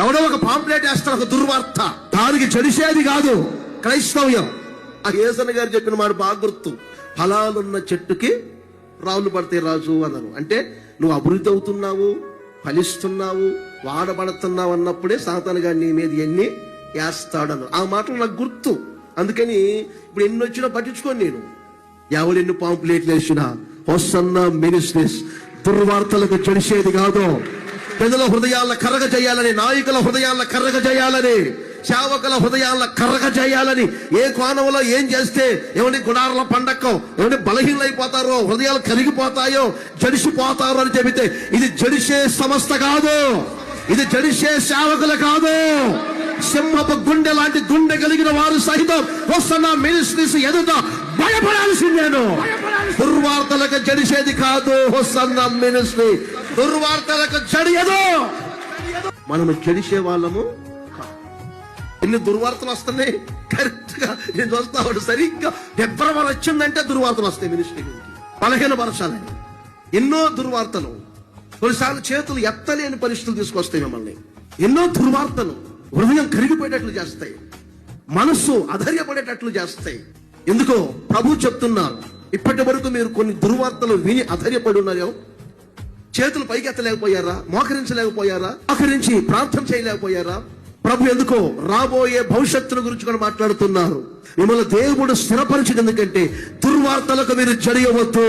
ఎవడో ఒక పాంప్లెట్ వేస్తాడు, ఒక దుర్వార్త, దానికి చెడిసేది కాదు క్రైస్తవ్యం. ఆ యేసన్న గారు చెప్పిన మాట బాగా గుర్తు. ఫలాలున్న చెట్టుకి రాళ్ళు పడితే రాజు అన్నారు. అంటే నువ్వు అభివృద్ధి అవుతున్నావు, ఫలిస్తున్నావు, వాడబడుతున్నావు అన్నప్పుడే సాతాను గారు నీ మీద ఎన్ని వేస్తాడన్నారు. ఆ మాటలు నాకు గుర్తు. అందుకని ఇప్పుడు ఎన్ని వచ్చినా పట్టించుకోని నేను. ఎవరెన్ని పాంప్లెట్లు వేసినా హోసన్నా మినిస్ట్రీస్ దుర్వార్తలకు చెడిసేది కాదు. ప్రజల హృదయాల కర్రగ చేయాలని, నాయకుల హృదయాల కర్రగ చేయాలని, సేవకుల హృదయాల కర్రగ చేయాలని, ఏ కోణంలో ఏం చేస్తే ఏమంటే గుడారుల పండక్కో, ఏమంటే బలహీనైపోతారో, హృదయాలు కరిగిపోతాయో, జడిసిపోతారో అని చెబితే ఇది జడిసే సంస్థ కాదు, ఇది జడిసే సేవకులు కాదు. సింహపు గుండె లాంటి గుండె కలిగిన వారు సహితం వస్తున్న మినిస్ట్రీస్ ఎదుట భయపడాల్సిందేను. దుర్వార్తలకు జడిసేది కాదు వస్తున్న మినిస్ట్రీ. దుర్వార్తలకు జడియదు. మనము జడిసే వాళ్ళము. ఎన్ని దుర్వార్తలు వస్తున్నాయి కరెక్ట్ గా నేను చూస్తా. సరిగ్గా ఫిబ్రవరి వచ్చిందంటే దుర్వార్తలు వస్తాయి మినిస్ట్రీకి, బలహీనపరచాలని. ఎన్నో దుర్వార్తలు, కొన్నిసార్లు చేతులు ఎత్తలేని పరిస్థితులు తీసుకొస్తాయి మిమ్మల్ని. ఎన్నో దుర్వార్తలు హృదయం కరిగిపోయేటట్లు చేస్తాయి, మనస్సు అధైర్యపడేటట్లు చేస్తాయి. ఎందుకో ప్రభు చెప్తున్నారు, ఇప్పటి వరకు మీరు కొన్ని దుర్వార్తలు విని అధైర్యపడి ఉన్నారో. చేతులు పైకి ఎత్తలేకపోయారా? మోకరించలేకపోయారా? మోకరించి ప్రార్థన చేయలేకపోయారా? ప్రభు ఎందుకో రాబోయే భవిష్యత్తుల గురించి కూడా మాట్లాడుతున్నారు. మిమ్మల్ని దేవుడు స్థిరపరిచింది. ఎందుకంటే దుర్వార్తలకు మీరు జడియవద్దు.